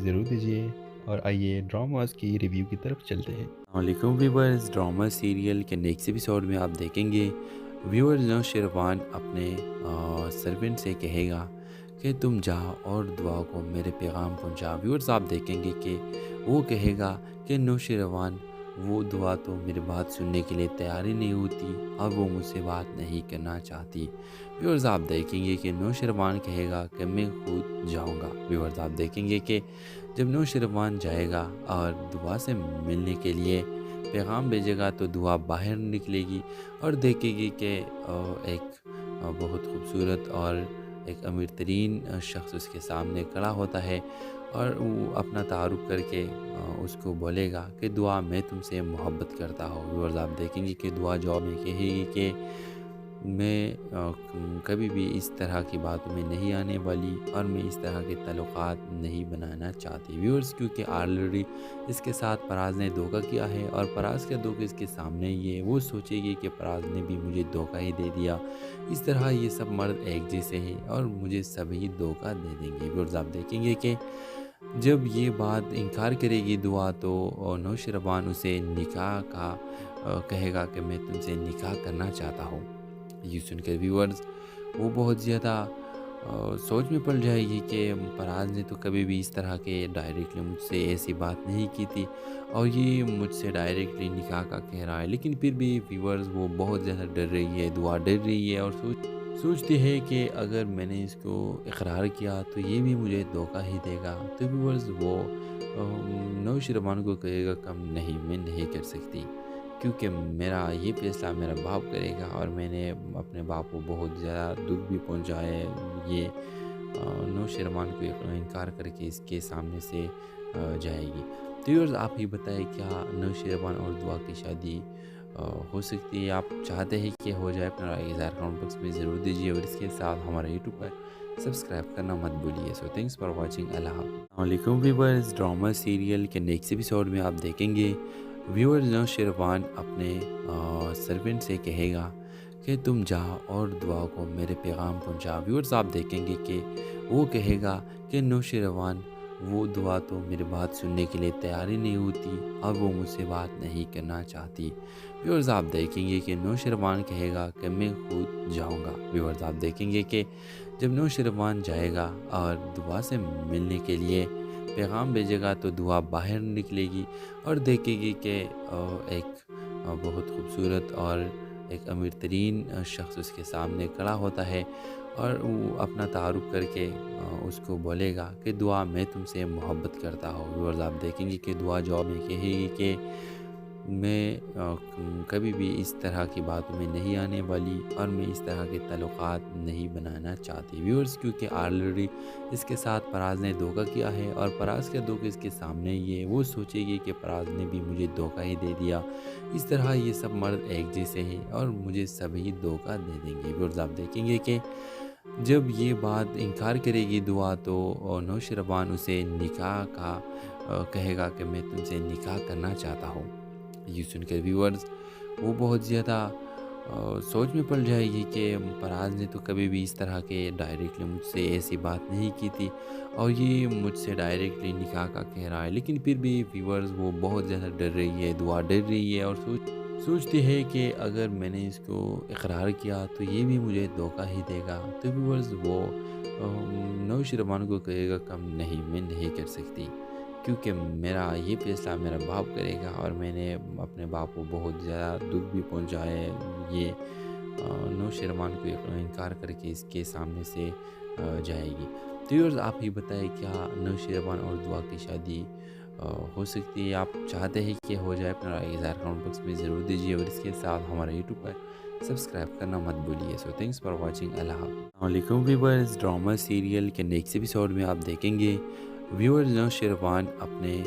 ضرور دیجیے اور آئیے ڈراماز کی ریویو کی طرف چلتے ہیں۔ السلام علیکم ویورز، ڈرامہ سیریل کے نیکسٹ ایپیسوڈ میں آپ دیکھیں گے ویورز نوشیروان اپنے سرونٹ سے کہے گا کہ تم جا اور دعا کو میرے پیغام پہنچا۔ ویورز آپ دیکھیں گے کہ وہ کہے گا کہ نوشیروان وہ دعا تو میری بات سننے کے لیے تیار ہی نہیں ہوتی اور وہ مجھ سے بات نہیں کرنا چاہتی۔ ویورز آپ دیکھیں گے کہ نوشیروان کہے گا کہ میں خود جاؤں گا۔ ویورز آپ دیکھیں گے کہ جب نوشیروان جائے گا اور دعا سے ملنے کے لیے پیغام بھیجے گا تو دعا باہر نکلے گی اور دیکھے گی کہ ایک بہت خوبصورت اور ایک امیر ترین شخص اس کے سامنے کھڑا ہوتا ہے اور وہ اپنا تعارف کر کے اس کو بولے گا کہ دعا میں تم سے محبت کرتا ہوں۔ ویورز آپ دیکھیں گے کہ دعا جواب میں کہے گی کہ میں کبھی بھی اس طرح کی باتوں میں نہیں آنے والی اور میں اس طرح کے تعلقات نہیں بنانا چاہتی۔ ویورز کیونکہ آلریڈی اس کے ساتھ پراز نے دھوکہ کیا ہے اور پراز کا دھوکہ اس کے سامنے ہی ہے، وہ سوچے گی کہ پراز نے بھی مجھے دھوکہ ہی دے دیا، اس طرح یہ سب مرد ایک جیسے ہیں اور مجھے سبھی دھوکہ دے دیں گے۔ ویورز آپ دیکھیں گے کہ جب یہ بات انکار کرے گی دعا تو نوشیروان اسے نکاح کا کہے گا کہ میں تم سے نکاح کرنا چاہتا ہوں۔ یہ سن کر ویورز وہ بہت زیادہ سوچ میں پڑ جائے گی کہ پراز نے تو کبھی بھی اس طرح کے ڈائریکٹلی مجھ سے ایسی بات نہیں کی تھی اور یہ مجھ سے ڈائریکٹلی نکاح کا کہہ رہا ہے، لیکن پھر بھی ویورز وہ بہت زیادہ ڈر رہی ہے، دعا ڈر رہی ہے اور سوچتی ہے کہ اگر میں نے اس کو اقرار کیا تو یہ بھی مجھے دھوکہ ہی دے گا۔ تو ویورز وہ نوشیروان کو کہے گا کم نہیں، میں نہیں کر سکتی کیونکہ میرا یہ فیصلہ میرا باپ کرے گا اور میں نے اپنے باپ کو بہت زیادہ دکھ بھی پہنچایا ہے۔ یہ نوشیروان کو انکار کر کے اس کے سامنے سے جائے گی۔ تو ویورز آپ ہی بتائیں کیا نوشیروان اور دعا کی شادی ہو سکتی ہے؟ آپ چاہتے ہیں کہ ہو جائے؟ اپنا رائے اظہار کمنٹ باکس میں ضرور دیجیے اور اس کے ساتھ ہمارا یوٹیوب پر سبسکرائب کرنا مت بھولیے۔ سو تھینکس فار واچنگ، اللہ حافظ۔ السلام علیکم ویورز، ڈرامہ سیریل کے نیکسٹ ایپیسوڈ میں آپ دیکھیں گے ویورز نوشیروان اپنے سرونٹ سے کہے گا کہ تم جا اور دعا کو میرے پیغام پہنچا۔ ویورز آپ دیکھیں گے کہ وہ کہے گا کہ نوشیروان وہ دعا تو میری بات سننے کے لیے تیار ہی نہیں ہوتی اور وہ مجھ سے بات نہیں کرنا چاہتی۔ ویورز آپ دیکھیں گے کہ نوشیروان کہے گا کہ میں خود جاؤں گا۔ ویورز آپ دیکھیں گے کہ جب نوشیروان جائے گا اور دعا سے ملنے کے لیے پیغام بھیجے گا تو دعا باہر نکلے گی اور دیکھے گی کہ ایک بہت خوبصورت اور ایک امیر ترین شخص اس کے سامنے کھڑا ہوتا ہے اور وہ اپنا تعارف کر کے اس کو بولے گا کہ دعا میں تم سے محبت کرتا ہوں۔ ویورز آپ دیکھیں گے کہ دعا جواب میں کہے گی کہ میں کبھی بھی اس طرح کی باتوں میں نہیں آنے والی اور میں اس طرح کے تعلقات نہیں بنانا چاہتی۔ ویورز کیونکہ آلریڈی اس کے ساتھ پراز نے دھوکہ کیا ہے اور پراز کا دھوکہ اس کے سامنے ہی ہے، وہ سوچے گی کہ پراز نے بھی مجھے دھوکہ ہی دے دیا، اس طرح یہ سب مرد ایک جیسے ہیں اور مجھے سبھی دھوکہ دے دیں گے۔ ویورز آپ دیکھیں گے کہ جب یہ بات انکار کرے گی دعا تو نوشیروان اسے نکاح کا کہے گا کہ میں تم سے نکاح کرنا چاہتا ہوں۔ یہ سن کر ویورز وہ بہت زیادہ سوچ میں پڑ جائے گی کہ پراز نے تو کبھی بھی اس طرح کے ڈائریکٹلی مجھ سے ایسی بات نہیں کی تھی اور یہ مجھ سے ڈائریکٹلی نکاح کا کہہ رہا ہے، لیکن پھر بھی ویورز وہ بہت زیادہ ڈر رہی ہے، دعا ڈر رہی ہے اور سوچتی ہے کہ اگر میں نے اس کو اقرار کیا تو یہ بھی مجھے دھوکہ ہی دے گا۔ تو ویورز وہ نوشیروان کو کہے گا کم نہیں، میں نہیں کر سکتی کیونکہ میرا یہ فیصلہ میرا باپ کرے گا اور میں نے اپنے باپ کو بہت زیادہ دکھ بھی پہنچایا ہے۔ یہ نوشیروان کو انکار کر کے اس کے سامنے سے جائے گی۔ تو ویورز آپ ہی بتائیں کیا نوشیروان اور دعا کی شادی ہو سکتی ہے؟ آپ چاہتے ہیں کہ ہو جائے؟ اپنا رائے اظہار کمنٹ باکس میں ضرور دیجیے اور اس کے ساتھ ہمارا یوٹیوب پر سبسکرائب کرنا مت بھولیے۔ سو تھینکس فار واچنگ، اللہ حافظ۔ السلام علیکم ویورز، ڈرامہ سیریل کے نیکسٹ ایپیسوڈ میں آپ دیکھیں گے ویورز نوشیروان اپنے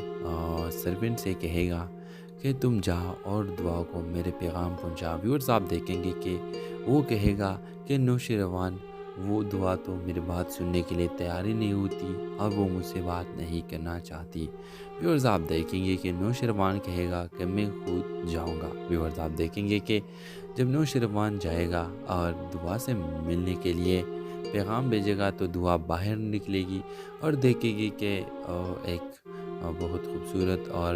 سرونٹ سے کہے گا کہ تم جا اور دعا کو میرے پیغام پہنچا۔ ویورز آپ دیکھیں گے کہ وہ کہے گا کہ نوشیروان وہ دعا تو میری بات سننے کے لیے تیار ہی نہیں ہوتی اور وہ مجھ سے بات نہیں کرنا چاہتی۔ ویورز آپ دیکھیں گے کہ نوشیروان کہے گا کہ میں خود جاؤں گا۔ ویورز آپ دیکھیں گے کہ جب نوشیروان جائے گا اور دعا سے ملنے کے لیے پیغام بھیجے گا تو دعا باہر نکلے گی اور دیکھے گی کہ ایک بہت خوبصورت اور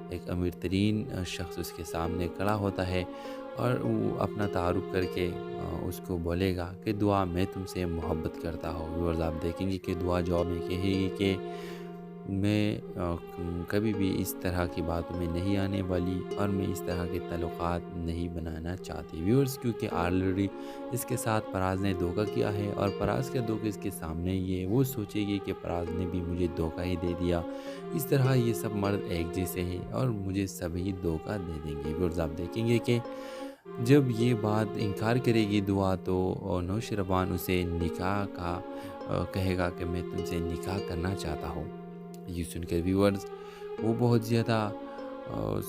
ایک امیر ترین شخص اس کے سامنے کھڑا ہوتا ہے اور وہ اپنا تعارف کر کے اس کو بولے گا کہ دعا میں تم سے محبت کرتا ہوں۔ ویورز آپ دیکھیں گے کہ دعا جواب میں کہے گی کہ میں کبھی بھی اس طرح کی باتوں میں نہیں آنے والی اور میں اس طرح کے تعلقات نہیں بنانا چاہتی ویورز، کیونکہ آلریڈی اس کے ساتھ فراز نے دھوکہ کیا ہے اور فراز کا دھوکہ اس کے سامنے یہ وہ سوچے گی کہ فراز نے بھی مجھے دھوکہ ہی دے دیا، اس طرح یہ سب مرد ایک جیسے ہیں اور مجھے سبھی دھوکہ دے دیں گے۔ ویورز آپ دیکھیں گے کہ جب یہ بات انکار کرے گی دعا تو نوشیروان اسے نکاح کا کہے گا کہ میں تم سے نکاح کرنا چاہتا ہوں۔ یہ سن کر ویورز وہ بہت زیادہ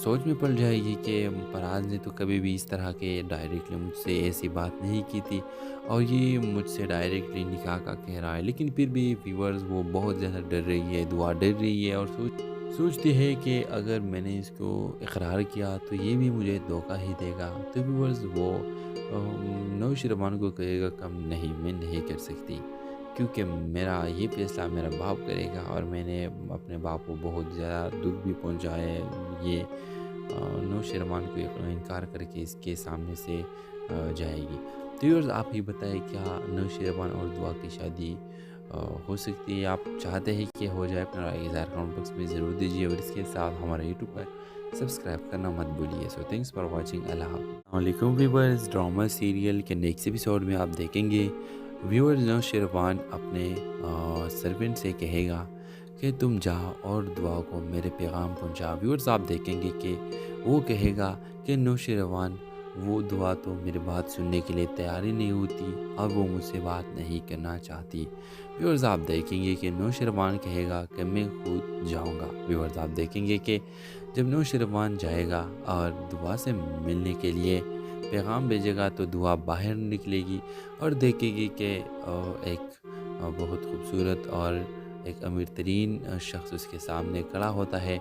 سوچ میں پڑ جائے گی کہ فراز نے تو کبھی بھی اس طرح کے ڈائریکٹلی مجھ سے ایسی بات نہیں کی تھی اور یہ مجھ سے ڈائریکٹلی نکاح کا کہہ رہا ہے، لیکن پھر بھی ویورز وہ بہت زیادہ ڈر رہی ہے، دعا ڈر رہی ہے اور سوچتی ہے کہ اگر میں نے اس کو اقرار کیا تو یہ بھی مجھے دھوکہ ہی دے گا۔ تو ویورز وہ نوشیروان کو کہے گا کم نہیں، میں نہیں کر سکتی، کیونکہ میرا یہ فیصلہ میرا باپ کرے گا اور میں نے اپنے باپ کو بہت زیادہ دکھ بھی پہنچایا ہے۔ یہ نوشیروان کو انکار کر کے اس کے سامنے سے جائے گی۔ تو ویورز آپ ہی بتائیں کیا نوشیروان اور دعا کی شادی ہو سکتی ہے؟ آپ چاہتے ہیں کہ ہو جائے؟ اپنا رائے اظہار کمنٹ باکس میں ضرور دیجیے اور اس کے ساتھ ہمارے یوٹیوب پر سبسکرائب کرنا مت بھولیے۔ سو تھینکس فار واچنگ۔ اللہ حافظ۔ السلام علیکم ویورز، ڈرامہ سیریل کے نیکسٹ ایپیسوڈ میں آپ دیکھیں گے ویورز نوشیروان اپنے سرونٹ سے کہے گا کہ تم جا اور دعا کو میرے پیغام پہنچا۔ ویورز آپ دیکھیں گے کہ وہ کہے گا کہ نوشیروان وہ دعا تو میری بات سننے کے لیے تیار ہی نہیں ہوتی اور وہ مجھ سے بات نہیں کرنا چاہتی۔ ویورز آپ دیکھیں گے کہ نوشیروان کہے گا کہ میں خود جاؤں گا۔ ویورز آپ دیکھیں گے کہ جب نوشیروان جائے گا اور دعا سے ملنے کے لیے پیغام بھیجے گا تو دعا باہر نکلے گی اور دیکھے گی کہ ایک بہت خوبصورت اور ایک امیر ترین شخص اس کے سامنے کھڑا ہوتا ہے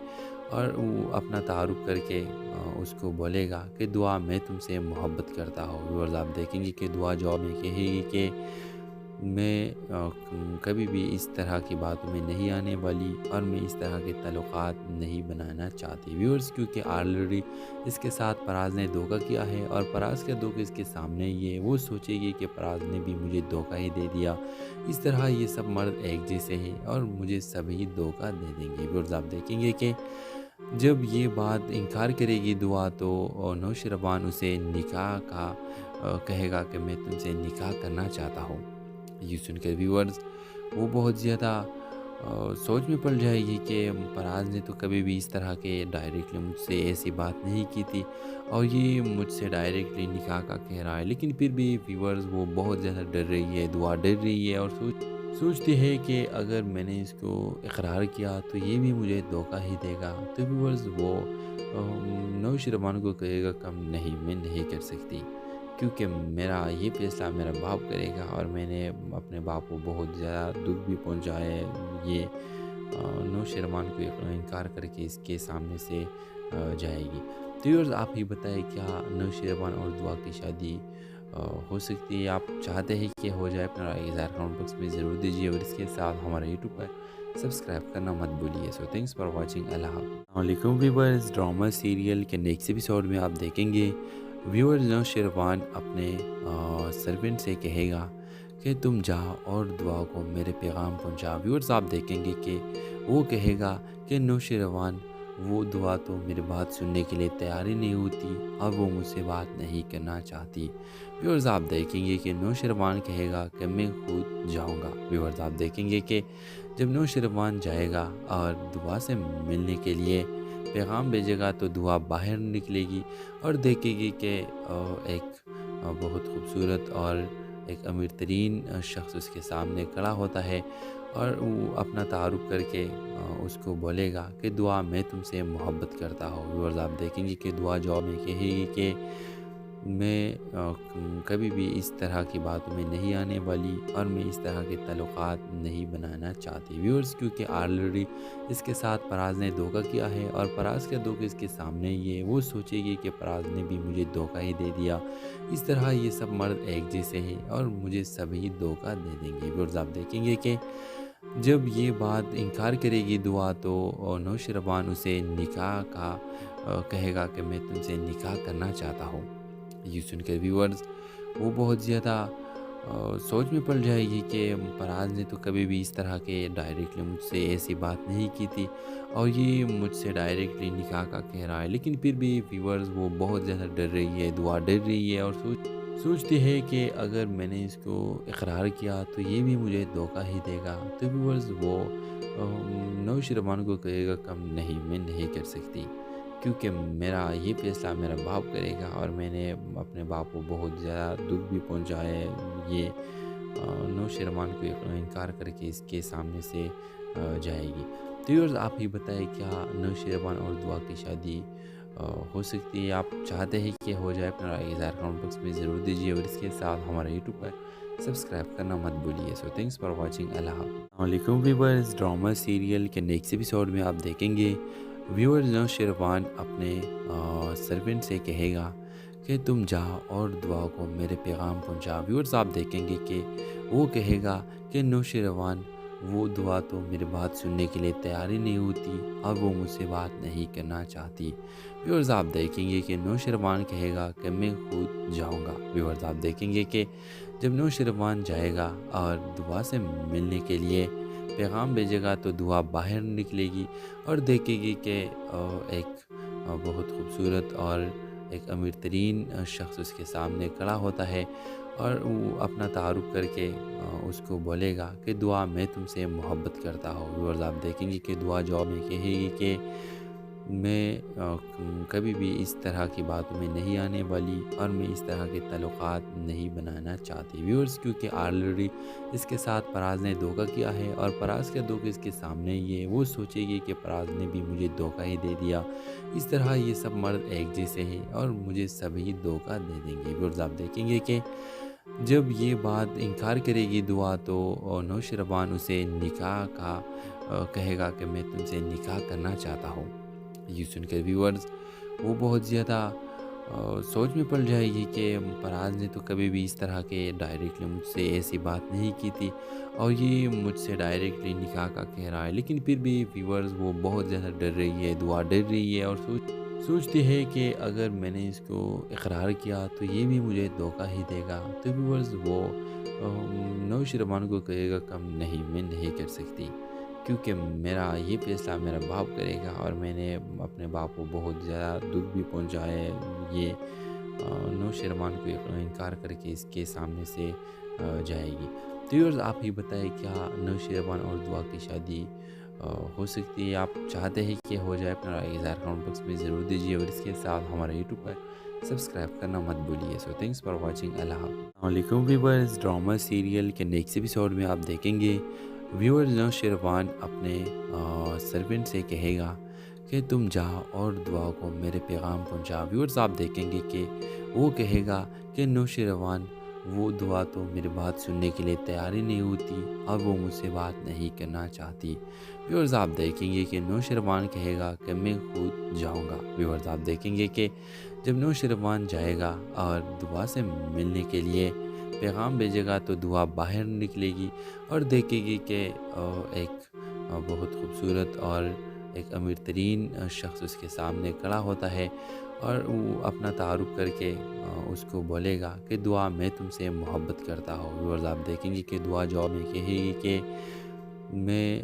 اور وہ اپنا تعارف کر کے اس کو بولے گا کہ دعا میں تم سے محبت کرتا ہوں۔ ویورز آپ دیکھیں گے کہ دعا جواب میں کہے گی کہ میں کبھی بھی اس طرح کی باتوں میں نہیں آنے والی اور میں اس طرح کے تعلقات نہیں بنانا چاہتی ویورز، کیونکہ آلریڈی اس کے ساتھ فراز نے دھوکہ کیا ہے اور فراز کا دھوکہ اس کے سامنے یہ وہ سوچے گی کہ فراز نے بھی مجھے دھوکہ ہی دے دیا، اس طرح یہ سب مرد ایک جیسے ہیں اور مجھے سبھی دھوکہ دے دیں گے۔ ویورز آپ دیکھیں گے کہ جب یہ بات انکار کرے گی دعا تو نوشیروان اسے نکاح کا کہے گا کہ میں تم سے نکاح کرنا چاہتا ہوں۔ یہ سن کر ویورز وہ بہت زیادہ سوچ میں پڑ جائے گی کہ فراز نے تو کبھی بھی اس طرح کے ڈائریکٹلی مجھ سے ایسی بات نہیں کی تھی اور یہ مجھ سے ڈائریکٹلی نکاح کا کہہ رہا ہے، لیکن پھر بھی ویورز وہ بہت زیادہ ڈر رہی ہے، دعا ڈر رہی ہے اور سوچتی ہے کہ اگر میں نے اس کو اقرار کیا تو یہ بھی مجھے دھوکہ ہی دے گا۔ تو ویورز وہ نوشیروان کو کہے گا کم نہیں، میں نہیں کر سکتی، کیونکہ میرا یہ فیصلہ میرا باپ کرے گا اور میں نے اپنے باپ کو بہت زیادہ دکھ بھی پہنچایا ہے۔ یہ نوشیروان کو انکار کر کے اس کے سامنے سے جائے گی۔ تو ویورز آپ ہی بتائیں کیا نوشیروان اور دعا کی شادی ہو سکتی ہے؟ آپ چاہتے ہیں کہ ہو جائے؟ اپنا رائے اظہار کمنٹ باکس میں ضرور دیجیے اور اس کے ساتھ ہمارے یوٹیوب پر سبسکرائب کرنا مت بھولیے۔ سو تھینکس فار واچنگ۔ اللہ حافظ۔ السلام علیکم ویورز، ڈرامہ سیریل کے نیکسٹ ایپیسوڈ میں آپ دیکھیں گے ویورز نوشیروان اپنے سرونٹ سے کہے گا کہ تم جا اور دعا کو میرے پیغام پہنچا۔ ویورز آپ دیکھیں گے کہ وہ کہے گا کہ نوشیروان وہ دعا تو میری بات سننے کے لیے تیار ہی نہیں ہوتی اور وہ مجھ سے بات نہیں کرنا چاہتی۔ ویورز آپ دیکھیں گے کہ نوشیروان کہے گا کہ میں خود جاؤں گا۔ ویورز آپ دیکھیں گے کہ جب نوشیروان جائے گا اور دعا سے ملنے کے لیے پیغام بھیجے گا تو دعا باہر نکلے گی اور دیکھے گی کہ ایک بہت خوبصورت اور ایک امیر ترین شخص اس کے سامنے کھڑا ہوتا ہے اور وہ اپنا تعارف کر کے اس کو بولے گا کہ دعا میں تم سے محبت کرتا ہوں۔ ویورز آپ دیکھیں گے کہ دعا جواب میں کہے گی کہ میں کبھی بھی اس طرح کی باتوں میں نہیں آنے والی اور میں اس طرح کے تعلقات نہیں بنانا چاہتی ویورز، کیونکہ آلریڈی اس کے ساتھ فراز نے دھوکہ کیا ہے اور فراز کا دھوکہ اس کے سامنے یہ وہ سوچے گی کہ فراز نے بھی مجھے دھوکہ ہی دے دیا، اس طرح یہ سب مرد ایک جیسے ہیں اور مجھے سبھی دھوکہ دے دیں گے ویورز۔ آپ دیکھیں گے کہ جب یہ بات انکار کرے گی دعا تو نوشیروان اسے نکاح کا کہے گا کہ میں تم سے نکاح کرنا چاہتا ہوں۔ یہ سن کر ویورز وہ بہت زیادہ سوچ میں پڑ جائے گی کہ فراز نے تو کبھی بھی اس طرح کے ڈائریکٹلی مجھ سے ایسی بات نہیں کی تھی اور یہ مجھ سے ڈائریکٹلی نکاح کا کہہ رہا ہے، لیکن پھر بھی ویورز وہ بہت زیادہ ڈر رہی ہے، دعا ڈر رہی ہے اور سوچتی ہے کہ اگر میں نے اس کو اقرار کیا تو یہ بھی مجھے دھوکہ ہی دے گا۔ تو ویورز وہ نوشیروان کو کہے گا کم نہیں، میں نہیں کر سکتی، کیونکہ میرا یہ فیصلہ میرا باپ کرے گا اور میں نے اپنے باپ کو بہت زیادہ دکھ بھی پہنچایا ہے۔ یہ نوشیروان کو انکار کر کے اس کے سامنے سے جائے گی۔ تو ویورز آپ ہی بتائیں کیا نوشیروان اور دعا کی شادی ہو سکتی ہے؟ آپ چاہتے ہیں کہ ہو جائے؟ اپنا رائے اظہار کمنٹ باکس میں ضرور دیجیے اور اس کے ساتھ ہمارا یوٹیوب پر سبسکرائب کرنا مت بھولیے۔ سو تھینکس فار واچنگ، اللہ حافظ۔ السلام علیکم ویورز، ڈرامہ سیریل کے نیکسٹ ایپیسوڈ میں آپ دیکھیں گے ویورز نوشیروان اپنے سرونٹ سے کہے گا کہ تم جا اور دعا کو میرے پیغام پہنچا۔ ویورز آپ دیکھیں گے کہ وہ کہے گا کہ نوشیروان وہ دعا تو میری بات سننے کے لیے تیار ہی نہیں ہوتی اور وہ مجھ سے بات نہیں کرنا چاہتی۔ ویورز آپ دیکھیں گے کہ نوشیروان کہے گا کہ میں خود جاؤں گا۔ ویورز آپ دیکھیں گے کہ جب نوشیروان جائے گا اور دعا سے ملنے کے لیے پیغام بھیجے گا تو دعا باہر نکلے گی اور دیکھے گی کہ ایک بہت خوبصورت اور ایک امیر ترین شخص اس کے سامنے کھڑا ہوتا ہے اور وہ اپنا تعارف کر کے اس کو بولے گا کہ دعا میں تم سے محبت کرتا ہوں۔ ویورز آپ دیکھیں گے کہ دعا جواب میں کہے گی کہ میں کبھی بھی اس طرح کی باتوں میں نہیں آنے والی اور میں اس طرح کے تعلقات نہیں بنانا چاہتی ویورز، کیونکہ آلریڈی اس کے ساتھ فراز نے دھوکہ کیا ہے اور فراز کا دھوکہ اس کے سامنے یہ وہ سوچے گی کہ فراز نے بھی مجھے دھوکہ ہی دے دیا، اس طرح یہ سب مرد ایک جیسے ہیں اور مجھے سبھی دھوکہ دے دیں گے ویورز۔ آپ دیکھیں گے کہ جب یہ بات انکار کرے گی دعا تو نوشیروان اسے نکاح کا کہے گا کہ میں تم سے نکاح کرنا چاہتا ہوں۔ یہ سن کر ویورز وہ بہت زیادہ سوچ میں پڑ جائے گی کہ فراز نے تو کبھی بھی اس طرح کے ڈائریکٹلی مجھ سے ایسی بات نہیں کی تھی اور یہ مجھ سے ڈائریکٹلی نکاح کا کہہ رہا ہے، لیکن پھر بھی ویورز وہ بہت زیادہ ڈر رہی ہے، دعا ڈر رہی ہے اور سوچتی ہے کہ اگر میں نے اس کو اقرار کیا تو یہ بھی مجھے دھوکہ ہی دے گا۔ تو ویورز وہ نوشیروان کو کہے گا کم نہیں، میں نہیں کر سکتی، کیونکہ میرا یہ فیصلہ میرا باپ کرے گا اور میں نے اپنے باپ کو بہت زیادہ دکھ بھی پہنچایا ہے۔ یہ نوشیروان کو انکار کر کے اس کے سامنے سے جائے گی۔ تو ویورز آپ ہی بتائیں کیا نوشیروان اور دعا کی شادی ہو سکتی ہے؟ آپ چاہتے ہیں کہ ہو جائے؟ اپنا رائے اظہار کمنٹ باکس میں ضرور دیجیے اور اس کے ساتھ ہمارا یوٹیوب پر سبسکرائب کرنا مت بھولیے۔ سو تھینکس فار واچنگ، اللہ حافظ۔ السلام علیکم ویورز، ڈرامہ سیریل کے نیکسٹ ایپیسوڈ میں آپ دیکھیں گے ویورز نوشیروان اپنے سرونٹ سے کہے گا کہ تم جا اور دعا کو میرے پیغام پہنچا۔ ویورز آپ دیکھیں گے کہ وہ کہے گا کہ نوشیروان وہ دعا تو میری بات سننے کے لیے تیار ہی نہیں ہوتی اور وہ مجھ سے بات نہیں کرنا چاہتی۔ ویورز آپ دیکھیں گے کہ نوشیروان کہے گا کہ میں خود جاؤں گا۔ ویورز آپ دیکھیں گے کہ جب نوشیروان جائے گا اور دعا سے ملنے کے لیے پیغام بھیجے گا تو دعا باہر نکلے گی اور دیکھے گی کہ ایک بہت خوبصورت اور ایک امیر ترین شخص اس کے سامنے کھڑا ہوتا ہے اور وہ اپنا تعارف کر کے اس کو بولے گا کہ دعا میں تم سے محبت کرتا ہوں۔ ویورز آپ دیکھیں گے کہ دعا جواب میں کہے گی کہ میں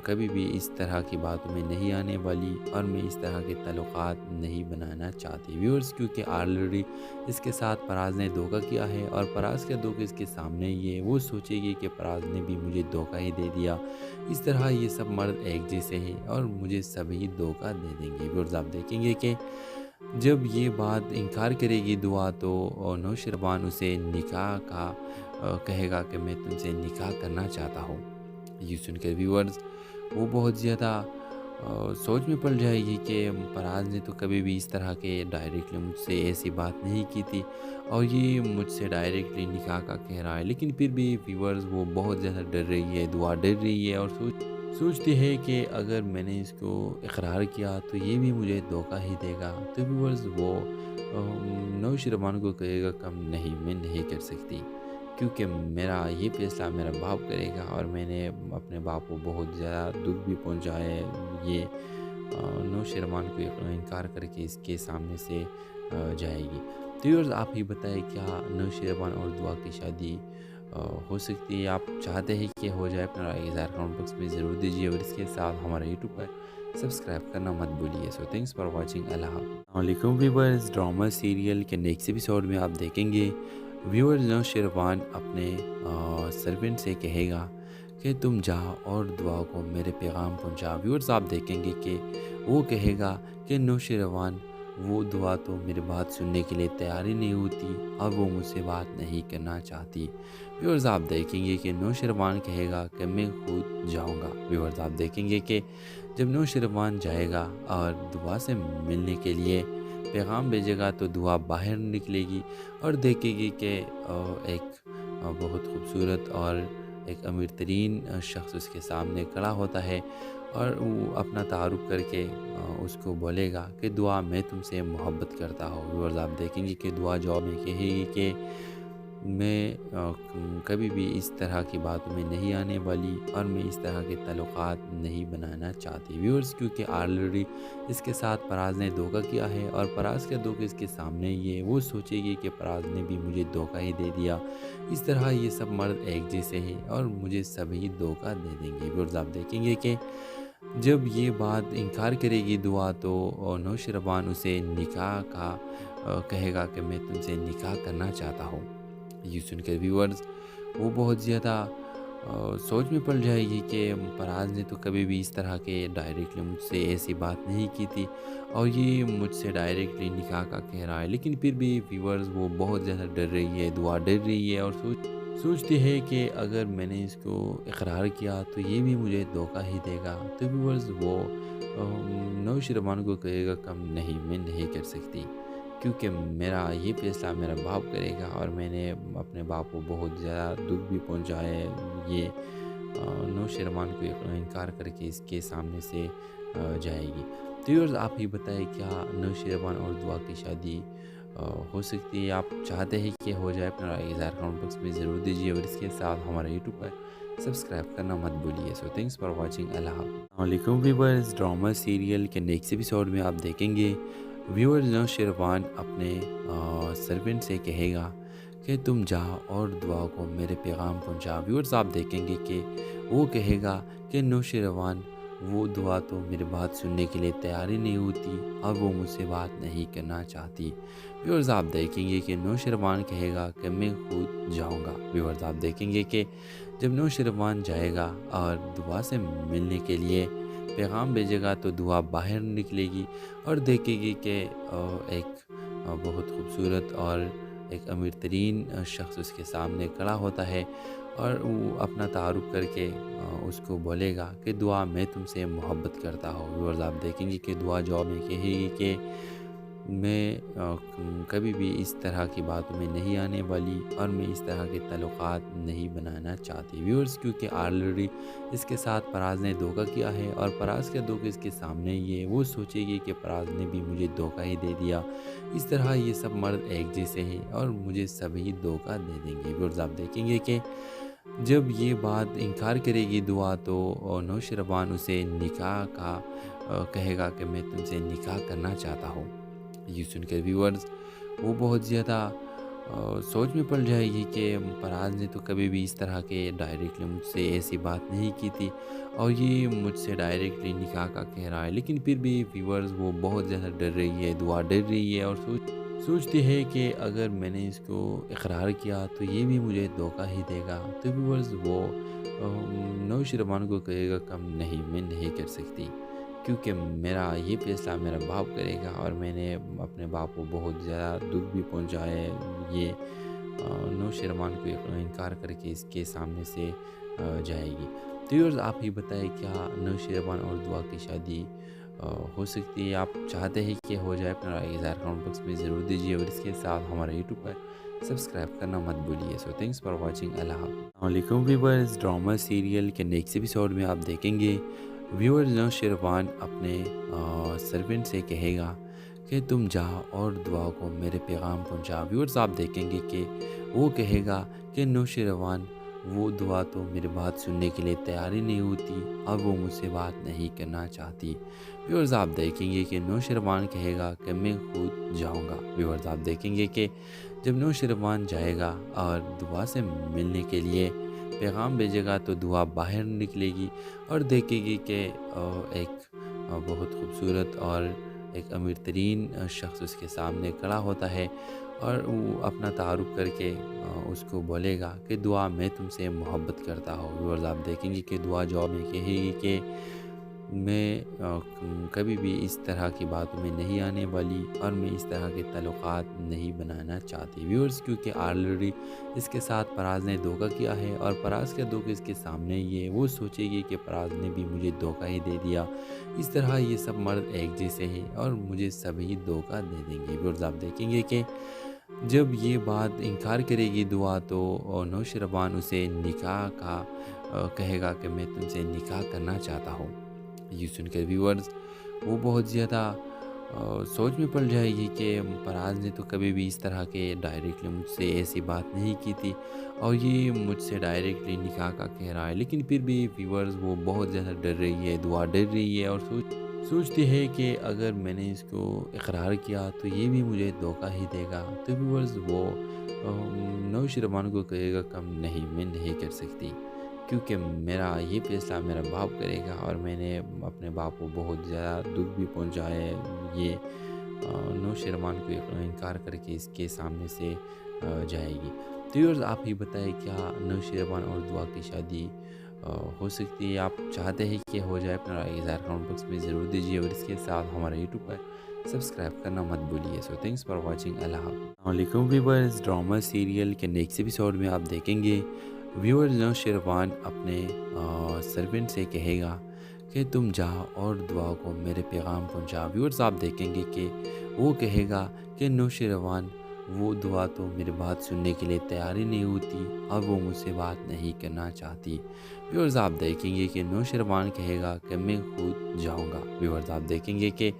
کبھی بھی اس طرح کی باتوں میں نہیں آنے والی اور میں اس طرح کے تعلقات نہیں بنانا چاہتی ویورز، کیونکہ آلریڈی اس کے ساتھ فراز نے دھوکہ کیا ہے اور فراز کا دھوکہ اس کے سامنے یہ وہ سوچے گی کہ فراز نے بھی مجھے دھوکہ ہی دے دیا، اس طرح یہ سب مرد ایک جیسے ہیں اور مجھے سبھی دھوکہ دے دیں گے ویورز۔ آپ دیکھیں گے کہ جب یہ بات انکار کرے گی دعا تو نوشیروان اسے نکاح کا کہے گا کہ میں تم سے نکاح کرنا چاہتا ہوں۔ یہ سن کر ویورز وہ بہت زیادہ سوچ میں پڑ جائے گی کہ فراز نے تو کبھی بھی اس طرح کے ڈائریکٹلی مجھ سے ایسی بات نہیں کی تھی، اور یہ مجھ سے ڈائریکٹلی نکاح کا کہہ رہا ہے، لیکن پھر بھی ویورز وہ بہت زیادہ ڈر رہی ہے، دعا ڈر رہی ہے، اور سوچتی ہے کہ اگر میں نے اس کو اقرار کیا تو یہ بھی مجھے دھوکہ ہی دے گا۔ تو ویورز وہ نوش رحمان کو کہے گا کم نہیں، میں نہیں کر سکتی، کیونکہ میرا یہ فیصلہ میرا باپ کرے گا، اور میں نے اپنے باپ کو بہت زیادہ دکھ بھی پہنچا ہے۔ یہ نوش رحمان کو انکار کر کے اس کے سامنے سے جائے گی۔ تو ویورز آپ ہی بتائیں، کیا نوش رحمان اور دعا کی شادی ہو سکتی ہے؟ آپ چاہتے ہیں کہ ہو جائے؟ اپنا رائے اظہار کمنٹ باکس میں ضرور دیجیے، اور اس کے ساتھ ہمارا یوٹیوب پر سبسکرائب کرنا مت بھولیے۔ سو تھینکس فار واچنگ، اللہ حافظ۔ السلام علیکم ویورز، ڈرامہ سیریل کے نیکسٹ ایپیسوڈ میں آپ دیکھیں گے ویورز نوش رحمان اپنے سرونٹ سے کہے گا کہ تم جا اور دعا کو میرے پیغام پہنچا۔ ویورز آپ دیکھیں گے کہ وہ کہے گا کہ نوش رحمان وہ دعا تو میری بات سننے کے لیے تیار ہی نہیں ہوتی، اور وہ مجھ سے بات نہیں کرنا چاہتی۔ ویورز آپ دیکھیں گے کہ نوش رحمان کہے گا کہ میں خود جاؤں گا۔ ویورز آپ دیکھیں گے کہ جب نوش رحمان جائے گا اور دعا سے ملنے کے لیے پیغام بھیجے گا، تو دعا باہر نکلے گی اور دیکھے گی کہ ایک بہت خوبصورت اور ایک امیر ترین شخص اس کے سامنے کھڑا ہوتا ہے، اور وہ اپنا تعارف کر کے اس کو بولے گا کہ دعا میں تم سے محبت کرتا ہوں۔ ویورز آپ دیکھیں گے کہ دعا جواب میں کہے گی کہ میں کبھی بھی اس طرح کی باتوں میں نہیں آنے والی، اور میں اس طرح کے تعلقات نہیں بنانا چاہتی۔ ویورز کیونکہ آلریڈی اس کے ساتھ فراز نے دھوکہ کیا ہے، اور فراز کا دھوکہ اس کے سامنے ہی ہے، وہ سوچے گی کہ فراز نے بھی مجھے دھوکہ ہی دے دیا، اس طرح یہ سب مرد ایک جیسے ہیں اور مجھے سبھی دھوکہ دے دیں گے۔ ویورز آپ دیکھیں گے کہ جب یہ بات انکار کرے گی دعا، تو نوش رحمان اسے نکاح کا کہے گا کہ میں تم سے نکاح کرنا چاہتا ہوں۔ یہ سن کر ویورز وہ بہت زیادہ سوچ میں پڑ جائے گی کہ فراز نے تو کبھی بھی اس طرح کے ڈائریکٹلی مجھ سے ایسی بات نہیں کی تھی، اور یہ مجھ سے ڈائریکٹلی نکاح کا کہہ رہا ہے، لیکن پھر بھی ویورز وہ بہت زیادہ ڈر رہی ہے، دعا ڈر رہی ہے، اور سوچتی ہے کہ اگر میں نے اس کو اقرار کیا تو یہ بھی مجھے دھوکہ ہی دے گا۔ تو ویورز وہ نوش رحمان کو کہے گا کم نہیں، میں نہیں کر سکتی، کیونکہ میرا یہ فیصلہ میرا باپ کرے گا، اور میں نے اپنے باپ کو بہت زیادہ دکھ بھی پہنچا ہے۔ یہ نوش رحمان کو انکار کر کے اس کے سامنے سے جائے گی۔ تو ویورز آپ ہی بتائیں، کیا نوش رحمان اور دعا کی شادی ہو سکتی ہے؟ آپ چاہتے ہیں کہ ہو جائے؟ اپنا رائے اظہار کمنٹ باکس میں ضرور دیجیے، اور اس کے ساتھ ہمارا یوٹیوب پر سبسکرائب کرنا مت بھولیے۔ سو تھینکس فار واچنگ، اللہ حافظ۔ السلام علیکم ویورز، ڈرامہ سیریل کے نیکسٹ ایپیسوڈ میں آپ دیکھیں گے ویورز نوش رحمان اپنے سرونٹ سے کہے گا کہ تم جا اور دعا کو میرے پیغام پہنچا۔ ویورز آپ دیکھیں گے کہ وہ کہے گا کہ نوش رحمان وہ دعا تو میری بات سننے کے لیے تیار ہی نہیں ہوتی، اور وہ مجھ سے بات نہیں کرنا چاہتی۔ ویورز آپ دیکھیں گے کہ نوش رحمان کہے گا کہ میں خود جاؤں گا۔ ویورز آپ دیکھیں گے کہ جب نوش رحمان جائے گا اور دعا سے ملنے کے لیے پیغام بھیجے گا، تو دعا باہر نکلے گی اور دیکھے گی کہ ایک بہت خوبصورت اور ایک امیر ترین شخص اس کے سامنے کھڑا ہوتا ہے، اور وہ اپنا تعارف کر کے اس کو بولے گا کہ دعا میں تم سے محبت کرتا ہوں۔ ویورز آپ دیکھیں گے کہ دعا جواب میں کہے گی کہ میں کبھی بھی اس طرح کی باتوں میں نہیں آنے والی، اور میں اس طرح کے تعلقات نہیں بنانا چاہتی۔ ویورز کیونکہ آلریڈی اس کے ساتھ فراز نے دھوکہ کیا ہے، اور فراز کا دھوکہ اس کے سامنے ہی ہے، وہ سوچے گی کہ فراز نے بھی مجھے دھوکہ ہی دے دیا، اس طرح یہ سب مرد ایک جیسے ہیں اور مجھے سبھی دھوکہ دے دیں گے۔ ویورز آپ دیکھیں گے کہ جب یہ بات انکار کرے گی دعا، تو نوش رحمان اسے نکاح کا کہے گا کہ میں تم سے نکاح کرنا چاہتا ہوں۔ یہ سن کر ویورز وہ بہت زیادہ سوچ میں پڑ جائے گی کہ فراز نے تو کبھی بھی اس طرح کے ڈائریکٹلی مجھ سے ایسی بات نہیں کی تھی، اور یہ مجھ سے ڈائریکٹلی نکاح کا کہہ رہا ہے، لیکن پھر بھی ویورز وہ بہت زیادہ ڈر رہی ہے، دعا ڈر رہی ہے، اور سوچتی ہے کہ اگر میں نے اس کو اقرار کیا تو یہ بھی مجھے دھوکہ ہی دے گا۔ تو ویورز وہ نوش رحمان کو کہے گا کم نہیں، میں نہیں کر سکتی، کیونکہ میرا یہ فیصلہ میرا باپ کرے گا، اور میں نے اپنے باپ کو بہت زیادہ دکھ بھی پہنچا ہے۔ یہ نوش رحمان کو انکار کر کے اس کے سامنے سے جائے گی۔ تو تو ویورز آپ ہی بتائیں کیا نوشیروان اور دعا کی شادی ہو سکتی ہے؟ آپ چاہتے ہیں کہ ہو جائے؟ اپنا رائے اظہار کمنٹ باکس میں ضرور دیجیے اور اس کے ساتھ ہمارے یوٹیوب پر سبسکرائب کرنا مت بھولیے۔ سو تھینکس فار واچنگ۔ اللہ حافظ۔ السلام علیکم ویورز، ڈرامہ سیریل کے نیکسٹ ایپیسوڈ میں آپ دیکھیں گے ویورز نوشیروان اپنے سرونٹ سے کہے گا کہ تم جا اور دعا کو میرے پیغام پہنچا۔ ویورز آپ دیکھیں گے کہ وہ کہے گا کہ نوشیروان وہ دعا تو میری بات سننے کے لیے تیار ہی نہیں ہوتی اور وہ مجھ سے بات نہیں کرنا چاہتی۔ ویورز آپ دیکھیں گے کہ نوشیروان کہے گا کہ میں خود جاؤں گا۔ ویورز آپ دیکھیں گے کہ جب نوشیروان جائے گا اور دعا سے ملنے کے لیے پیغام بھیجے گا تو دعا باہر نکلے گی اور دیکھے گی کہ ایک بہت خوبصورت اور ایک امیر ترین شخص اس کے سامنے کھڑا ہوتا ہے اور وہ اپنا تعارف کر کے اس کو بولے گا کہ دعا میں تم سے محبت کرتا ہوں۔ ویورز آپ دیکھیں گے کہ دعا جواب میں کہے گی کہ میں کبھی بھی اس طرح کی باتوں میں نہیں آنے والی اور میں اس طرح کے تعلقات نہیں بنانا چاہتی۔ ویورز کیونکہ آلریڈی اس کے ساتھ پراز نے دھوکہ کیا ہے اور پراز کا دھوکہ اس کے سامنے ہی ہے، وہ سوچے گی کہ پراز نے بھی مجھے دھوکہ ہی دے دیا، اس طرح یہ سب مرد ایک جیسے ہیں اور مجھے سبھی دھوکہ دے دیں گے۔ ویورز آپ دیکھیں گے کہ جب یہ بات انکار کرے گی دعا تو نوشیروان اسے نکاح کا کہے گا کہ میں تم سے نکاح کرنا چاہتا ہوں۔ یہ سن کر ویورز وہ بہت زیادہ سوچ میں پڑ جائے گی کہ پراز نے تو کبھی بھی اس طرح کے ڈائریکٹلی مجھ سے ایسی بات نہیں کی تھی اور یہ مجھ سے ڈائریکٹلی نکاح کا کہہ رہا ہے، لیکن پھر بھی ویورز وہ بہت زیادہ ڈر رہی ہے، دعا ڈر رہی ہے اور سوچتی ہے کہ اگر میں نے اس کو اقرار کیا تو یہ بھی مجھے دھوکہ ہی دے گا۔ تو ویورز وہ نوشیروان کو کہے گا کم نہیں، میں نہیں کر سکتی کیونکہ میرا یہ فیصلہ میرا باپ کرے گا اور میں نے اپنے باپ کو بہت زیادہ دکھ بھی پہنچا ہے۔ یہ نوشیروان کو انکار کر کے اس کے سامنے سے جائے گی۔ تو ویورز آپ ہی بتائیں کیا نوشیروان اور دعا کی شادی ہو سکتی ہے؟ آپ چاہتے ہیں کہ ہو جائے؟ اپنا رائے اظہار کمنٹ باکس میں ضرور دیجیے اور اس کے ساتھ ہمارے یوٹیوب پر سبسکرائب کرنا مت بھولیے۔ سو تھینکس فار واچنگ۔ اللہ حافظ۔ السلام علیکم ویورز، ڈرامہ سیریل کے نیکسٹ ایپیسوڈ میں آپ دیکھیں گے ویورز نوشیروان اپنے سرونٹ سے کہے گا کہ تم جا اور دعا کو میرے پیغام پہنچا۔ ویورز آپ دیکھیں گے کہ وہ کہے گا کہ نوشیروان وہ دعا تو میری بات سننے کے لیے تیار ہی نہیں ہوتی اور وہ مجھ سے بات نہیں کرنا چاہتی۔ ویورز آپ دیکھیں گے کہ نوشیروان کہے گا کہ میں خود جاؤں گا۔ ویورز آپ دیکھیں گے کہ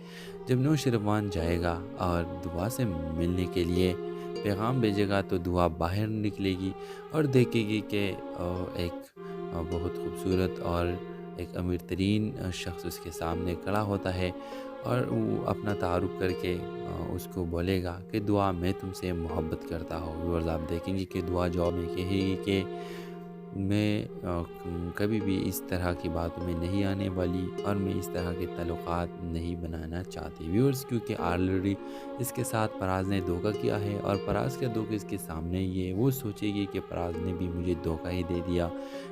جب نوشیروان جائے گا اور دعا سے ملنے کے لیے پیغام بھیجے گا تو دعا باہر نکلے گی اور دیکھے گی کہ ایک بہت خوبصورت اور ایک امیر ترین شخص اس کے سامنے کھڑا ہوتا ہے اور وہ اپنا تعارف کر کے اس کو بولے گا کہ دعا میں تم سے محبت کرتا ہوں۔ ویورز آپ دیکھیں گے کہ دعا جواب میں کہے گی کہ میں کبھی بھی اس طرح کی باتوں میں نہیں آنے والی اور میں اس طرح کے تعلقات نہیں بنانا چاہتی۔ ویورز کیونکہ آلریڈی اس کے ساتھ پراز نے دھوکہ کیا ہے اور پراز کا دھوکہ اس کے سامنے ہی ہے، وہ سوچے گی کہ پراز نے بھی مجھے دھوکہ ہی دے دیا،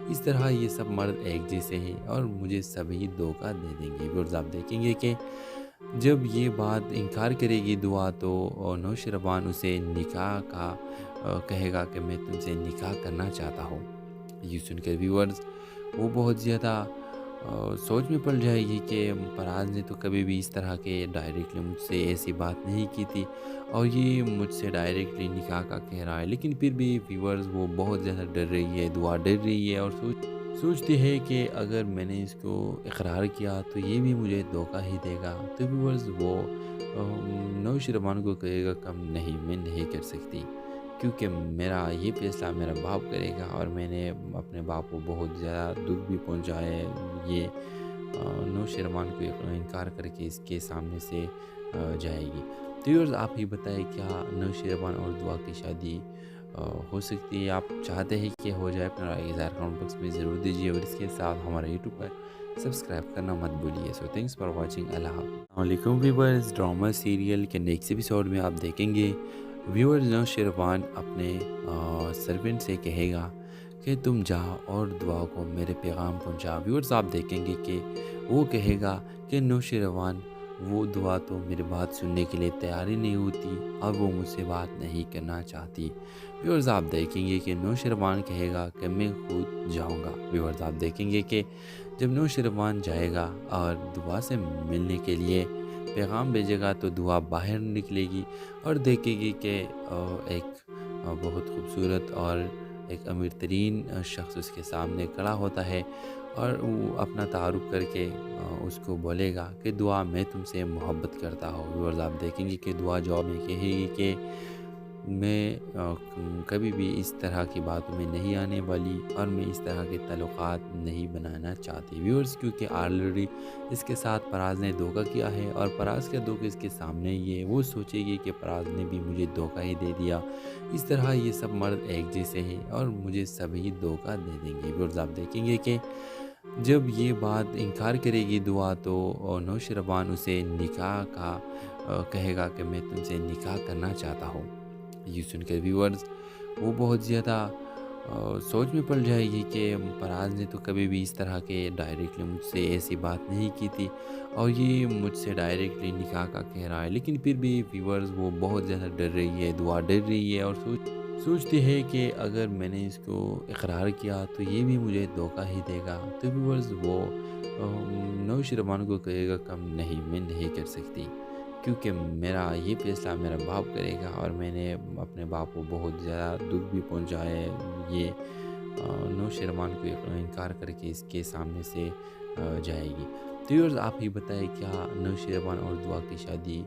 اس طرح یہ سب مرد ایک جیسے ہیں اور مجھے سبھی دھوکہ دے دیں گے۔ ویورز آپ دیکھیں گے کہ جب یہ بات انکار کرے گی دعا تو نوشیروان اسے نکاح کا کہے گا کہ میں تم سے نکاح کرنا چاہتا ہوں۔ یہ سن کر ویورز وہ بہت زیادہ سوچ میں پڑ جائے گی کہ پراز نے تو کبھی بھی اس طرح کے ڈائریکٹلی مجھ سے ایسی بات نہیں کی تھی اور یہ مجھ سے ڈائریکٹلی نکاح کا کہہ رہا ہے، لیکن پھر بھی ویورز وہ بہت زیادہ ڈر رہی ہے، دعا ڈر رہی ہے اور سوچتی ہے کہ اگر میں نے اس کو اقرار کیا تو یہ بھی مجھے دھوکہ ہی دے گا۔ تو ویورز وہ نوشیروان کو کہے گا کم نہیں، میں نہیں کر سکتی کیونکہ میرا یہ فیصلہ میرا باپ کرے گا اور میں نے اپنے باپ کو بہت زیادہ دکھ بھی پہنچا ہے۔ یہ نوشیروان کو انکار کر کے اس کے سامنے سے جائے گی۔ تو ویورز آپ ہی بتائیں کیا نوشیروان اور دعا کی شادی ہو سکتی ہے؟ آپ چاہتے ہیں کہ ہو جائے؟ اپنا رائے اظہار کمنٹ باکس میں ضرور دیجیے اور اس کے ساتھ ہمارے یوٹیوب پر سبسکرائب کرنا مت بھولیے۔ سو تھینکس فار واچنگ۔ اللہ حافظ۔ السلام علیکم ویورز، ڈرامہ سیریل کے نیکسٹ ایپیسوڈ میں آپ دیکھیں گے ویورز نوشیروان اپنے سرونٹ سے کہے گا کہ تم جا اور دعا کو میرے پیغام پہنچا۔ ویورز آپ دیکھیں گے کہ وہ کہے گا کہ نوشیروان وہ دعا تو میری بات سننے کے لیے تیار ہی نہیں ہوتی اور وہ مجھ سے بات نہیں کرنا چاہتی۔ ویورز آپ دیکھیں گے کہ نوشروان کہے گا کہ میں خود جاؤں گا۔ ویورز آپ دیکھیں گے کہ جب نوشروان جائے گا اور دعا سے ملنے کے لیے پیغام بھیجے گا تو دعا باہر نکلے گی اور دیکھے گی کہ ایک بہت خوبصورت اور ایک امیر ترین شخص اس کے سامنے کھڑا ہوتا ہے اور وہ اپنا تعارف کر کے اس کو بولے گا کہ دعا میں تم سے محبت کرتا ہوں۔ ویورز آپ دیکھیں گے کہ دعا جواب میں کہے گی کہ میں کبھی بھی اس طرح کی باتوں میں نہیں آنے والی اور میں اس طرح کے تعلقات نہیں بنانا چاہتی۔ ویورز کیونکہ آلریڈی اس کے ساتھ پراز نے دھوکہ کیا ہے اور پراز کا دھوکہ اس کے سامنے ہی ہے، وہ سوچے گی کہ پراز نے بھی مجھے دھوکہ ہی دے دیا، اس طرح یہ سب مرد ایک جیسے ہیں اور مجھے سبھی دھوکہ دے دیں گے۔ ویورز آپ دیکھیں گے کہ جب یہ بات انکار کرے گی دعا تو نوشروان اسے نکاح کا کہے گا کہ میں تم سے نکاح کرنا چاہتا ہوں۔ یہ سن کر ویورز وہ بہت زیادہ سوچ میں پڑ جائے گی کہ پراز نے تو کبھی بھی اس طرح کے ڈائریکٹلی مجھ سے ایسی بات نہیں کی تھی اور یہ مجھ سے ڈائریکٹلی نکاح کا کہہ رہا ہے، لیکن پھر بھی ویورز وہ بہت زیادہ ڈر رہی ہے، دعا ڈر رہی ہے اور سوچتی ہے کہ اگر میں نے اس کو اقرار کیا تو یہ بھی مجھے دھوکہ ہی دے گا۔ تو ویورز وہ نوشروان کو کہے گا کم نہیں، میں نہیں کر سکتی کیونکہ میرا یہ فیصلہ میرا باپ کرے گا اور میں نے اپنے باپ کو بہت زیادہ دکھ بھی پہنچا ہے۔ یہ نوشروان کو انکار کر کے اس کے سامنے سے جائے گی۔ تو ویورز آپ ہی بتائیں کیا نوشروان اور دعا کی شادی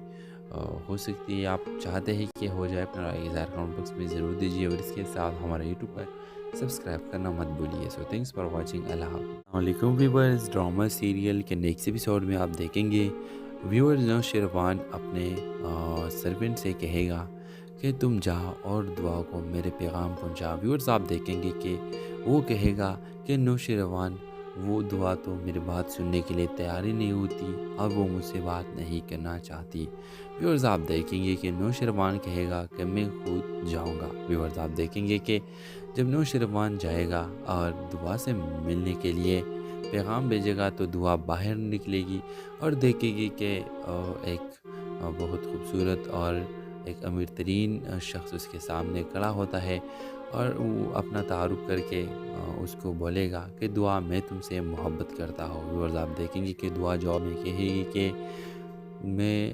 ہو سکتی ہے؟ آپ چاہتے ہیں کہ ہو جائے؟ اپنا رائے اظہار کمنٹ باکس میں ضرور دیجیے اور اس کے ساتھ ہمارے یوٹیوب پر سبسکرائب کرنا مت بھولیے۔ سو تھینکس فار واچنگ۔ اللہ حافظ۔ السلام علیکم ویورز، ڈرامہ سیریل کے نیکسٹ ایپیسوڈ میں آپ دیکھیں گے ویورز نوشروان اپنے سرونٹ سے کہے گا کہ تم جا اور دعا کو میرے پیغام پہنچا۔ ویورز آپ دیکھیں گے کہ وہ کہے گا کہ نوشروان وہ دعا تو میری بات سننے کے لیے تیار ہی نہیں ہوتی اور وہ مجھ سے بات نہیں کرنا چاہتی۔ ویورز آپ دیکھیں گے کہ نوشروان کہے گا کہ میں خود جاؤں گا۔ ویورز آپ دیکھیں گے کہ جب نوشروان جائے گا اور دعا سے ملنے کے لیے پیغام بھیجے گا تو دعا باہر نکلے گی اور دیکھے گی کہ ایک بہت خوبصورت اور ایک امیر ترین شخص اس کے سامنے کھڑا ہوتا ہے اور وہ اپنا تعارف کر کے اس کو بولے گا کہ دعا میں تم سے محبت کرتا ہوں۔ ویورز آپ دیکھیں گے کہ دعا جواب میں کہے گی کہ میں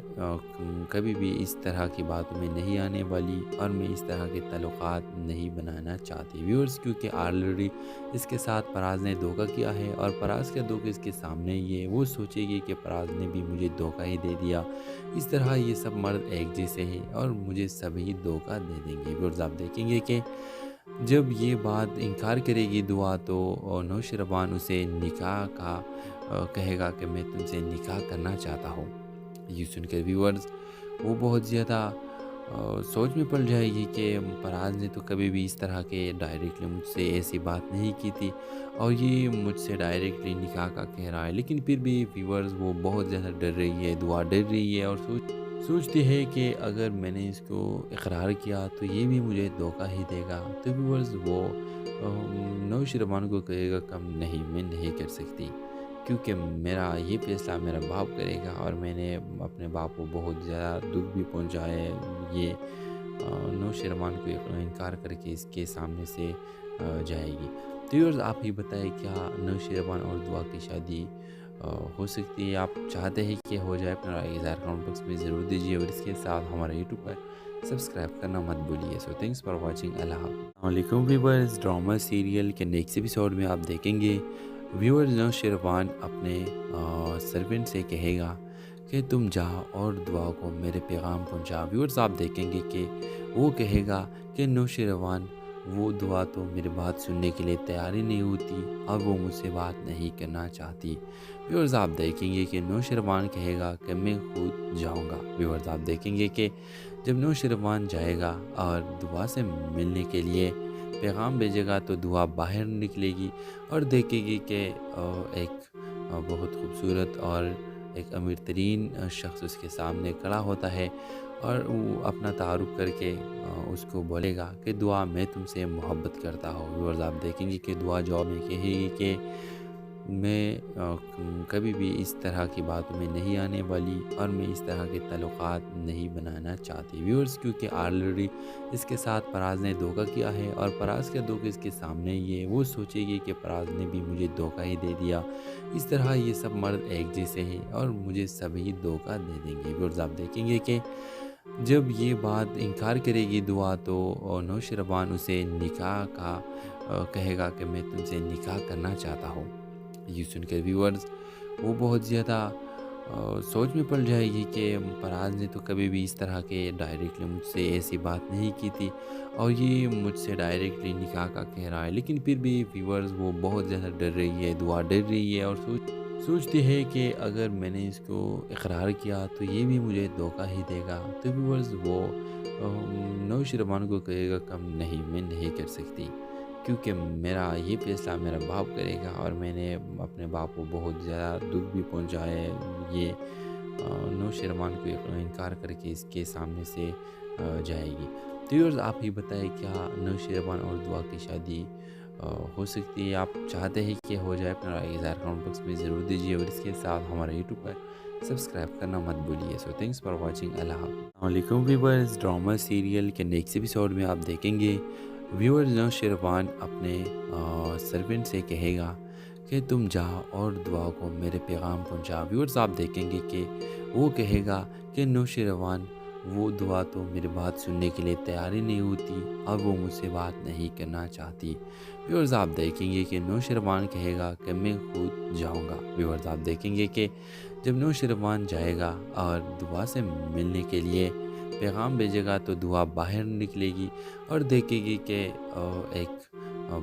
کبھی بھی اس طرح کی باتوں میں نہیں آنے والی اور میں اس طرح کے تعلقات نہیں بنانا چاہتی۔ ویورز کیونکہ آلریڈی اس کے ساتھ پراز نے دھوکہ کیا ہے اور پراز کا دھوکہ اس کے سامنے ہی ہے، وہ سوچے گی کہ پراز نے بھی مجھے دھوکہ ہی دے دیا، اس طرح یہ سب مرد ایک جیسے ہیں اور مجھے سبھی دھوکہ دے دیں گے۔ ویورز آپ دیکھیں گے کہ جب یہ بات انکار کرے گی دعا تو نوشروان اسے نکاح کا کہے گا کہ میں تم سے نکاح کرنا چاہتا ہوں۔ یہ سن کر ویورز وہ بہت زیادہ سوچ میں پڑ جائے گی کہ پراز نے تو کبھی بھی اس طرح کے ڈائریکٹلی مجھ سے ایسی بات نہیں کی تھی اور یہ مجھ سے ڈائریکٹلی نکاح کا کہہ رہا ہے، لیکن پھر بھی ویورز وہ بہت زیادہ ڈر رہی ہے، دعا ڈر رہی ہے اور سوچتی ہے کہ اگر میں نے اس کو اقرار کیا تو یہ بھی مجھے دھوکہ ہی دے گا۔ تو ویورز وہ نوشروان کو کہے گا کم نہیں، میں نہیں کر سکتی کیونکہ میرا یہ فیصلہ میرا باپ کرے گا اور میں نے اپنے باپ کو بہت زیادہ دکھ بھی پہنچا ہے۔ یہ نوشروان کو انکار کر کے اس کے سامنے سے جائے گی۔ تو ویورز آپ ہی بتائیں کیا نوشروان اور دعا کی شادی ہو سکتی ہے؟ آپ چاہتے ہیں کہ ہو جائے؟ اپنا رائے اظہار کمنٹ باکس میں ضرور دیجیے اور اس کے ساتھ ہمارے یوٹیوب پر سبسکرائب کرنا مت بھولیے۔ سو تھینکس فار واچنگ۔ اللہ حافظ۔ السلام علیکم ویورز، ڈرامہ سیریل کے نیکسٹ ایپیسوڈ میں آپ دیکھیں گے ویورز نوشروان اپنے سرونٹ سے کہے گا کہ تم جا اور دعا کو میرے پیغام پہنچا۔ ویورز آپ دیکھیں گے کہ وہ کہے گا کہ نوشروان وہ دعا تو میری بات سننے کے لیے تیار ہی نہیں ہوتی اور وہ مجھ سے بات نہیں کرنا چاہتی۔ ویورز آپ دیکھیں گے کہ نوشروان کہے گا کہ میں خود جاؤں گا۔ ویورز آپ دیکھیں گے کہ جب نوشروان جائے گا اور دعا سے ملنے کے لیے پیغام بھیجے گا تو دعا باہر نکلے گی اور دیکھے گی کہ ایک بہت خوبصورت اور ایک امیر ترین شخص اس کے سامنے کھڑا ہوتا ہے اور وہ اپنا تعارف کر کے اس کو بولے گا کہ دعا میں تم سے محبت کرتا ہوں۔ ویورز آپ دیکھیں گے کہ دعا جواب میں کہے گی کہ میں کبھی بھی اس طرح کی باتوں میں نہیں آنے والی اور میں اس طرح کے تعلقات نہیں بنانا چاہتی ویورز، کیونکہ آلریڈی اس کے ساتھ فراز نے دھوکہ کیا ہے اور فراز کا دھوکہ اس کے سامنے ہی ہے۔ وہ سوچے گی کہ فراز نے بھی مجھے دھوکہ ہی دے دیا، اس طرح یہ سب مرد ایک جیسے ہیں اور مجھے سبھی دھوکہ دے دیں گے۔ ویورز، آپ دیکھیں گے کہ جب یہ بات انکار کرے گی دعا، تو نوشربان اسے نکاح کا کہے گا کہ میں تم سے نکاح کرنا چاہتا ہوں۔ یہ سن کر ویورز وہ بہت زیادہ سوچ میں پڑ جائے گی کہ فراز نے تو کبھی بھی اس طرح کے ڈائریکٹلی مجھ سے ایسی بات نہیں کی تھی اور یہ مجھ سے ڈائریکٹلی نکاح کا کہہ رہا ہے، لیکن پھر بھی ویورز وہ بہت زیادہ ڈر رہی ہے، دعا ڈر رہی ہے اور سوچتی ہے کہ اگر میں نے اس کو اقرار کیا تو یہ بھی مجھے دھوکہ ہی دے گا۔ تو ویورز وہ نوشربان کو کہے گا کم نہیں، میں نہیں کر سکتی، کیونکہ میرا یہ فیصلہ میرا باپ کرے گا اور میں نے اپنے باپ کو بہت زیادہ دکھ بھی پہنچا ہے۔ یہ نوشربان کو انکار کر کے اس کے سامنے سے جائے گی۔ تو ویورز آپ ہی بتائیں، کیا نوشربان اور دعا کی شادی ہو سکتی ہے؟ آپ چاہتے ہیں کہ ہو جائے؟ اپنا رائے اظہار کمنٹ باکس میں ضرور دیجیے اور اس کے ساتھ ہمارا یوٹیوب پر سبسکرائب کرنا مت بھولیے۔ سو تھینکس فار واچنگ۔ اللہ حافظ۔ السلام علیکم ویورز، ڈرامہ سیریل کے نیکسٹ ایپیسوڈ میں آپ دیکھیں گے ویورز نوشربان اپنے سرونٹ سے کہے گا کہ تم جا اور دعا کو میرے پیغام پہنچا۔ ویورز آپ دیکھیں گے کہ وہ کہے گا کہ نوشربان وہ دعا تو میری بات سننے کے لیے تیار ہی نہیں ہوتی اور وہ مجھ سے بات نہیں کرنا چاہتی۔ ویورز آپ دیکھیں گے کہ نوشربان کہے گا کہ میں خود جاؤں گا۔ ویورز آپ دیکھیں گے کہ جب نوشربان جائے گا اور دعا سے ملنے کے لیے پیغام بھیجے گا تو دعا باہر نکلے گی اور دیکھے گی کہ ایک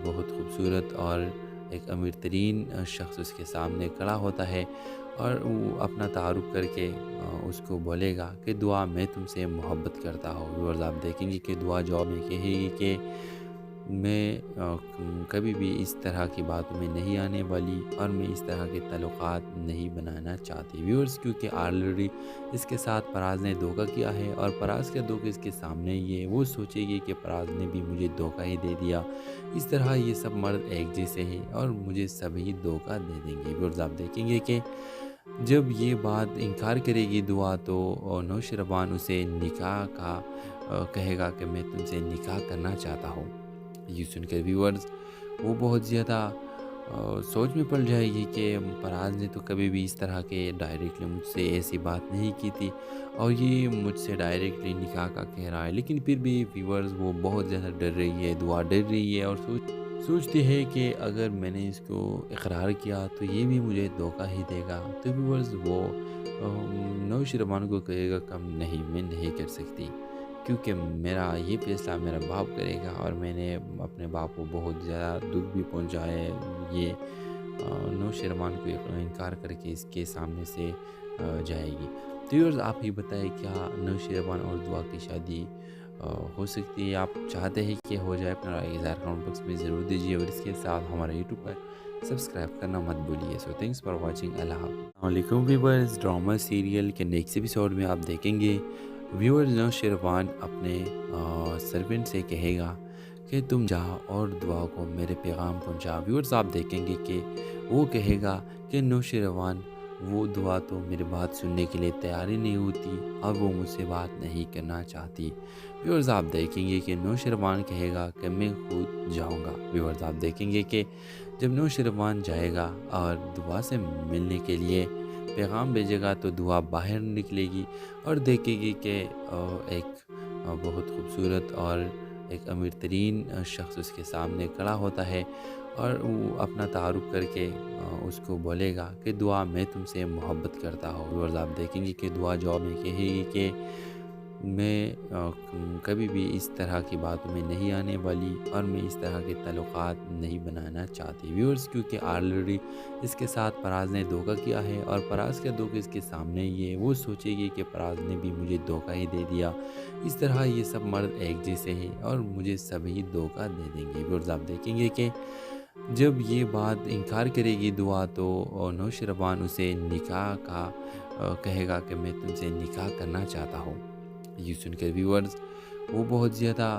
بہت خوبصورت اور ایک امیر ترین شخص اس کے سامنے کھڑا ہوتا ہے اور وہ اپنا تعارف کر کے اس کو بولے گا کہ دعا میں تم سے محبت کرتا ہوں۔ ویورز آپ دیکھیں گے کہ دعا جواب میں کہے گی کہ میں کبھی بھی اس طرح کی باتوں میں نہیں آنے والی اور میں اس طرح کے تعلقات نہیں بنانا چاہتی ویورز، کیونکہ آلریڈی اس کے ساتھ فراز نے دھوکہ کیا ہے اور فراز کا دھوکہ اس کے سامنے ہی ہے۔ وہ سوچے گی کہ فراز نے بھی مجھے دھوکہ ہی دے دیا، اس طرح یہ سب مرد ایک جیسے ہیں اور مجھے سبھی دھوکہ دے دیں گے۔ ویورز آپ دیکھیں گے کہ جب یہ بات انکار کرے گی دعا، تو نوشربان اسے نکاح کا کہے گا کہ میں تم سے نکاح کرنا چاہتا ہوں۔ یہ سن کر ویورز وہ بہت زیادہ سوچ میں پڑ جائے گی کہ فراز نے تو کبھی بھی اس طرح کے ڈائریکٹلی مجھ سے ایسی بات نہیں کی تھی اور یہ مجھ سے ڈائریکٹلی نکاح کا کہہ رہا ہے، لیکن پھر بھی ویورز وہ بہت زیادہ ڈر رہی ہے، دعا ڈر رہی ہے اور سوچتی ہے کہ اگر میں نے اس کو اقرار کیا تو یہ بھی مجھے دھوکہ ہی دے گا۔ تو ویورز وہ نوشربان کو کہے گا کم نہیں، میں نہیں کر سکتی، کیونکہ میرا یہ فیصلہ میرا باپ کرے گا اور میں نے اپنے باپ کو بہت زیادہ دکھ بھی پہنچا ہے۔ یہ نوشربان کو انکار کر کے اس کے سامنے سے جائے گی۔ تو ویورز آپ ہی بتائیں، کیا نوشربان اور دعا کی شادی ہو سکتی ہے؟ آپ چاہتے ہیں کہ ہو جائے؟ اپنا رائے اظہار کمنٹ باکس میں ضرور دیجیے اور اس کے ساتھ ہمارا یوٹیوب پر سبسکرائب کرنا مت بھولیے۔ سو تھینکس فار واچنگ۔ اللہ حافظ۔ السلام علیکم ویورز، ڈرامہ سیریل کے نیکسٹ ایپیسوڈ میں آپ دیکھیں گے ویورز نوشربان اپنے سرونٹ سے کہے گا کہ تم جا اور دعا کو میرے پیغام پہنچا۔ ویورز آپ دیکھیں گے کہ وہ کہے گا کہ نوشربان وہ دعا تو میری بات سننے کے لیے تیار ہی نہیں ہوتی اور وہ مجھ سے بات نہیں کرنا چاہتی۔ ویورز آپ دیکھیں گے کہ نوشربان کہے گا کہ میں خود جاؤں گا۔ ویورز آپ دیکھیں گے کہ جب نوشربان جائے گا اور دعا سے ملنے کے لیے پیغام بھیجے گا تو دعا باہر نکلے گی اور دیکھے گی کہ ایک بہت خوبصورت اور ایک امیر ترین شخص اس کے سامنے کھڑا ہوتا ہے اور وہ اپنا تعارف کر کے اس کو بولے گا کہ دعا میں تم سے محبت کرتا ہوں۔ ویورز آپ دیکھیں گے کہ دعا جواب میں کہے گی کہ میں کبھی بھی اس طرح کی باتوں میں نہیں آنے والی اور میں اس طرح کے تعلقات نہیں بنانا چاہتی ویورز، کیونکہ آلریڈی اس کے ساتھ فراز نے دھوکہ کیا ہے اور فراز کا دھوکہ اس کے سامنے ہی ہے۔ وہ سوچے گی کہ فراز نے بھی مجھے دھوکہ ہی دے دیا، اس طرح یہ سب مرد ایک جیسے ہیں اور مجھے سبھی دھوکہ دے دیں گے۔ ویورز آپ دیکھیں گے کہ جب یہ بات انکار کرے گی دعا، تو نوشربان اسے نکاح کا کہے گا کہ میں تم سے نکاح کرنا چاہتا ہوں۔ یہ سن کر ویورز وہ بہت زیادہ